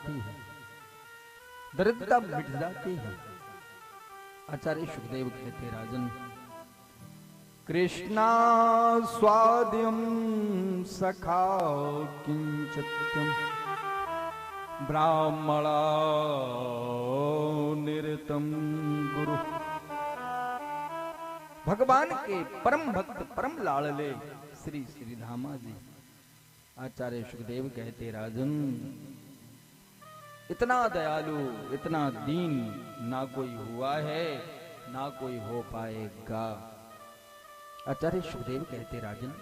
जाती है, दरिद्रता मिट जाती है। आचार्य सुखदेव कहते राजन, कृष्णा स्वाद्यम सखा किंचित्यम ब्राह्मणा निरतम गुरु। भगवान के परम भक्त परम लाडले श्री श्री धामा जी आचार्य सुखदेव कहते राजन, इतना दयालु इतना दीन ना कोई हुआ है ना कोई हो पाएगा। आचार्य सुखदेव कहते राजन,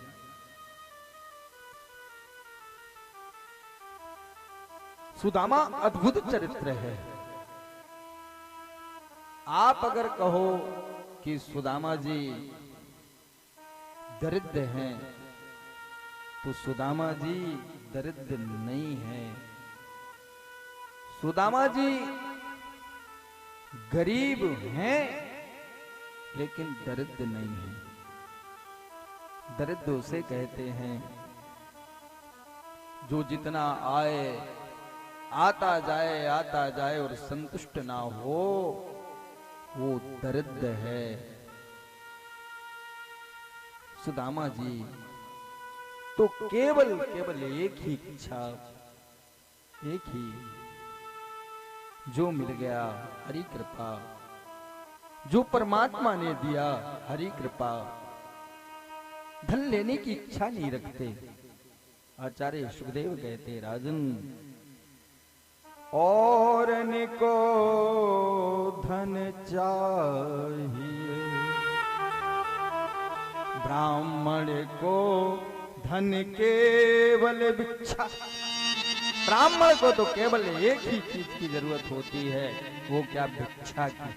सुदामा अद्भुत चरित्र है। आप अगर कहो कि सुदामा जी दरिद्र हैं, तो सुदामा जी दरिद्र नहीं है। सुदामा जी गरीब हैं लेकिन दरिद्र नहीं है। दरिद्र उसे कहते हैं जो जितना आए आता जाए और संतुष्ट ना हो, वो दरिद्र है। सुदामा जी तो केवल एक ही इच्छा, एक ही, जो मिल गया हरि कृपा, जो परमात्मा ने दिया हरि कृपा, धन लेने की इच्छा नहीं रखते। आचार्य सुखदेव कहते राजन, और निको धन चाहिए, ब्राह्मण को धन केवल भिक्षा। ब्राह्मण को तो केवल एक ही चीज की जरूरत होती है, वो क्या, भिक्षा की।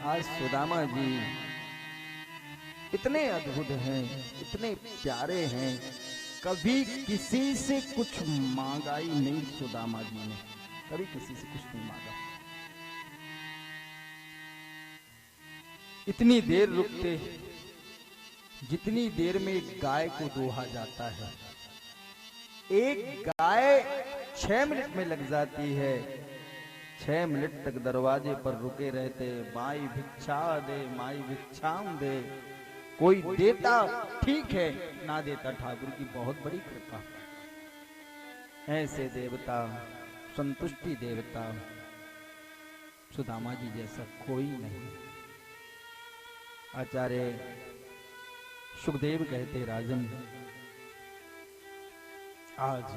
आज सुदामा जी इतने अद्भुत हैं, इतने प्यारे हैं, कभी किसी से कुछ मांगा ही नहीं। सुदामा जी ने कभी किसी से कुछ नहीं मांगा। इतनी देर रुकते जितनी देर में एक गाय को दोहा जाता है। एक गाय 6 मिनट में लग जाती है। 6 मिनट तक दरवाजे पर रुके रहते, माई भिक्षा दे, माई भिक्षाम दे। कोई देता ठीक है, ना देता ठाकुर की बहुत बड़ी कृपा। ऐसे देवता, संतुष्टि देवता सुदामा जी जैसा कोई नहीं। आचार्य सुखदेव कहते राजन, आज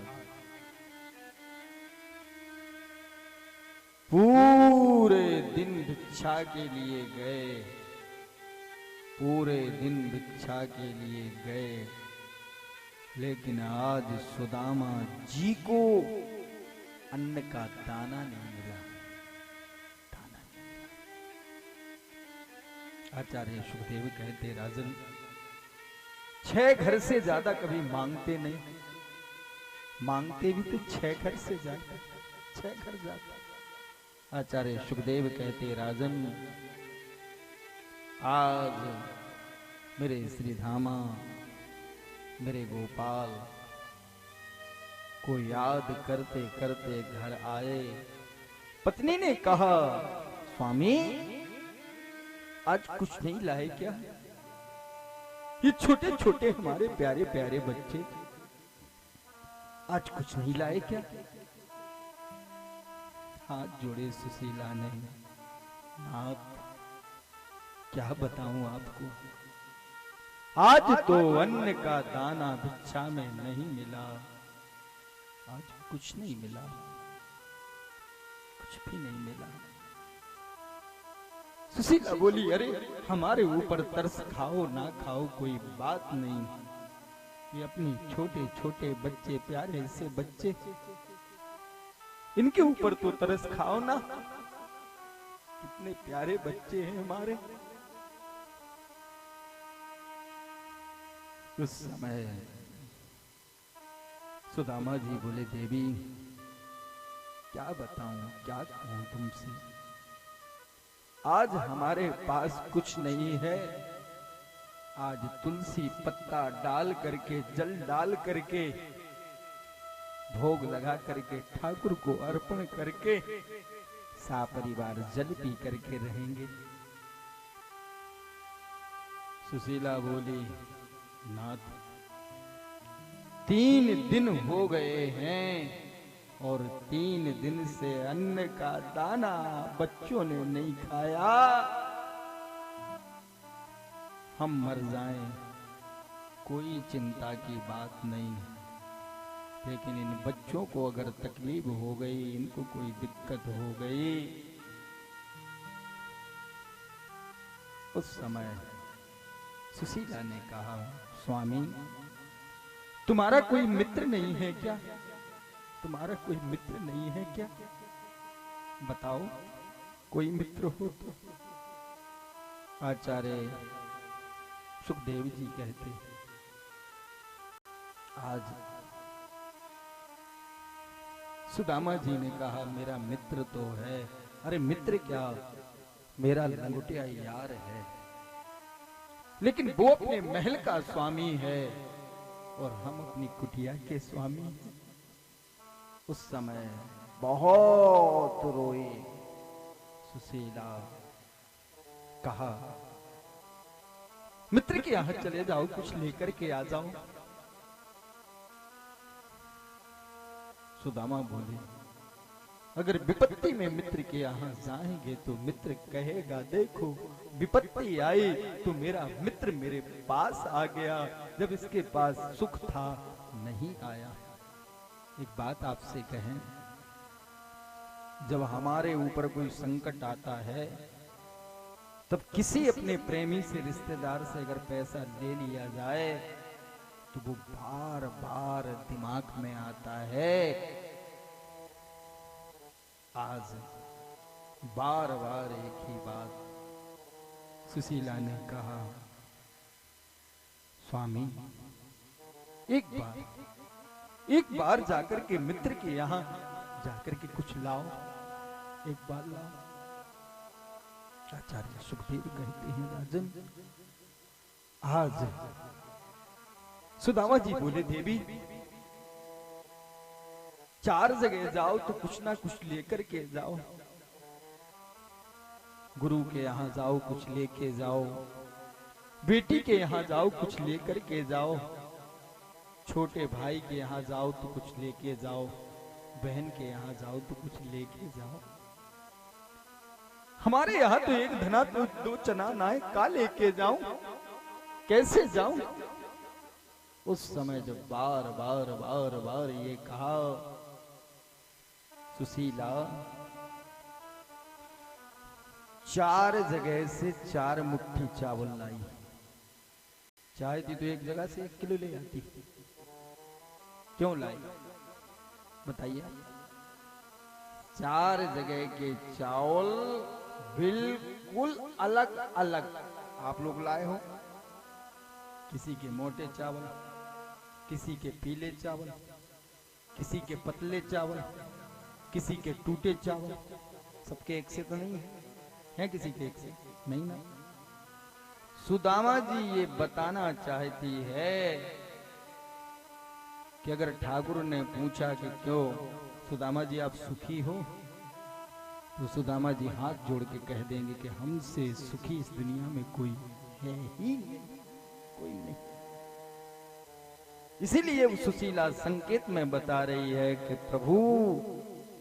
पूरे दिन भिक्षा के लिए गए, पूरे दिन भिक्षा के लिए गए, लेकिन आज सुदामा जी को अन्न का दाना नहीं मिला, दाना नहीं मिला। आचार्य सुखदेव कहते राजन, 6 घर से ज्यादा कभी मांगते नहीं, मांगते भी तो 6 घर से ज्यादा, 6 घर ज्यादा। आचार्य सुखदेव कहते राजन, आज मेरे श्री धामा, मेरे गोपाल को याद करते करते घर आए। पत्नी ने कहा, स्वामी आज कुछ नहीं लाए क्या? ये छोटे छोटे हमारे प्यारे प्यारे बच्चे आज कुछ नहीं लाए क्या? हाथ जोड़े सुशीला ने, आप क्या बताऊं आपको, आज तो अन्न का दाना भिक्षा में नहीं मिला, आज कुछ नहीं मिला, कुछ भी नहीं मिला। सुशीला बोली, अरे हमारे ऊपर तरस खाओ ना खाओ कोई बात नहीं, ये अपनी छोटे छोटे बच्चे, प्यारे से बच्चे, इनके ऊपर तो तरस खाओ ना, कितने प्यारे बच्चे हैं हमारे। उस समय सुदामा जी बोले, देवी क्या बताऊं, क्या कहूं तुमसे, आज हमारे पास कुछ नहीं है। आज तुलसी पत्ता डाल करके, जल डाल करके भोग लगा करके ठाकुर को अर्पण करके सापरिवार जल पी करके रहेंगे। सुशीला बोली, नाथ 3 दिन हो गए हैं और 3 दिन से अन्न का दाना बच्चों ने नहीं खाया। हम मर जाएं कोई चिंता की बात नहीं, लेकिन इन बच्चों को अगर तकलीफ हो गई, इनको कोई दिक्कत हो गई, उस समय सुशीला ने कहा, स्वामी तुम्हारा कोई मित्र नहीं है क्या? तुम्हारा कोई मित्र नहीं है क्या? बताओ, कोई मित्र हो तो। आचार्य सुखदेव जी कहते, आज सुदामा जी ने कहा मेरा मित्र तो है। अरे मित्र क्या, मेरा लंगोटिया यार है, लेकिन वो अपने महल का स्वामी है और हम अपनी कुटिया के स्वामी हैं। उस समय बहुत रोए सुशीला। कहा मित्र के यहां चले जाओ, कुछ लेकर के आ जाओ। सुदामा बोले, अगर विपत्ति में मित्र के यहां जाएंगे तो मित्र कहेगा, देखो विपत्ति आई तो मेरा मित्र मेरे पास आ गया, जब इसके पास सुख था नहीं आया। एक बात आपसे कहें, जब हमारे ऊपर कोई संकट आता है, तब किसी अपने प्रेमी से, रिश्तेदार से अगर पैसा ले लिया जाए तो वो बार बार दिमाग में आता है। आज बार बार एक ही बात सुशीला ने कहा, स्वामी एक बार जाकर के मित्र के यहां जाकर के कुछ लाओ, एक बार लाओ। आचार्य सुखदेव कहते हैं, राजन आज सुदामा जी बोले, देवी 4 जगह जाओ तो कुछ ना कुछ लेकर के जाओ। गुरु के यहां जाओ कुछ लेके जाओ, बेटी के यहां जाओ कुछ लेकर के जाओ, छोटे भाई के यहां जाओ तो कुछ लेके जाओ, बहन के यहां जाओ तो कुछ लेके जाओ। हमारे यहां तो एक धना तो 2 चना नाय का लेके जाऊं, कैसे जाऊं? उस समय जब बार बार बार बार ये कहा, सुशीला 4 जगह से 4 मुट्ठी चावल लाई। चाहती तो एक जगह से 1 किलो ले आती, क्यों लाई बताइए? 4 जगह के चावल बिल्कुल अलग अलग आप लोग लाए हो। किसी के मोटे चावल, किसी के पीले चावल, किसी के पतले चावल, किसी के टूटे चावल। सबके एक से तो नहीं है किसी के एक से नहीं ना। सुदामा जी ये बताना चाहती है कि अगर ठाकुर ने पूछा कि क्यों सुदामा जी आप सुखी हो, तो सुदामा जी हाथ जोड़ के कह देंगे कि हमसे सुखी इस दुनिया में कोई है ही नहीं, कोई नहीं। इसीलिए सुशीला संकेत में बता रही है कि प्रभु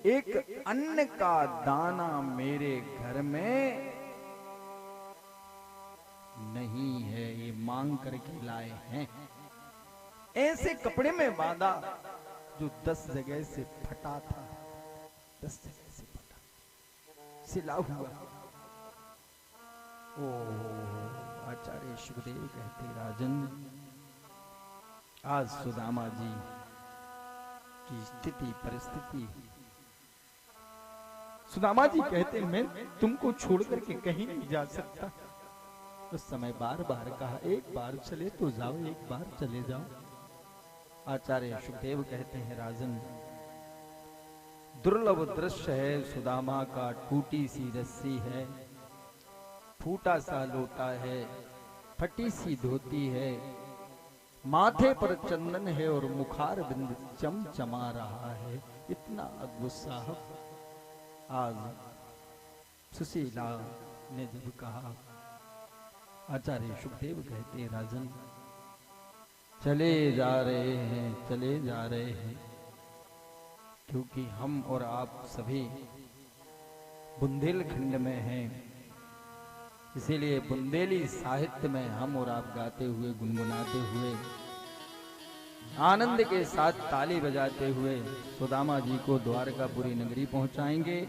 एक अन्न का दाना मेरे घर में नहीं है, ये मांग करके लाए हैं। ऐसे कपड़े में बांधा जो 10 जगह से फटा था, 10 जगह से फटा, सिला हुआ। ओ आचार्य सुखदेव कहते, राजन आज सुदामा जी की स्थिति परिस्थिति, सुदामा जी कहते मैं तुमको छोड़ करके कहीं नहीं जा सकता। उस समय बार बार कहा, एक बार चले तो जाओ, एक बार चले जाओ। आचार्य सुखदेव कहते हैं, राजन दुर्लभ दृश्य है सुदामा का, टूटी सी रस्सी है, फूटा सा लोटा है, फटी सी धोती है माथे पर चंदन है और मुखार बिंद चमचमा रहा है। इतना अद्भुत साहब आज सुशीला ने जब कहा, आचार्य सुखदेव कहते राजन चले जा रहे हैं, चले जा रहे हैं, क्योंकि हम और आप सभी बुंदेलखंड में हैं, इसीलिए बुंदेली साहित्य में हम और आप गाते हुए, गुनगुनाते हुए, आनंद के साथ ताली बजाते हुए सुदामा जी को द्वारकापुरी नगरी पहुंचाएंगे।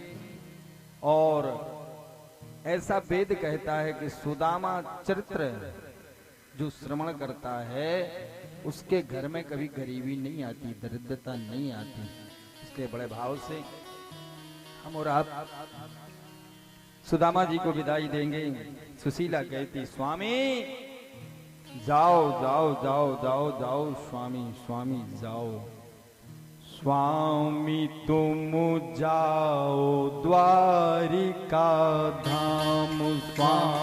और ऐसा वेद कहता है कि सुदामा चरित्र जो श्रवण करता है उसके घर में कभी गरीबी नहीं आती, दरिद्रता नहीं आती। इसलिए बड़े भाव से हम और आप सुदामा जी को विदाई देंगे। सुशीला कहती स्वामी जाओ जाओ जाओ जाओ जाओ, स्वामी स्वामी जाओ, स्वामी तुम जाओ द्वारिका धाम, स्वामी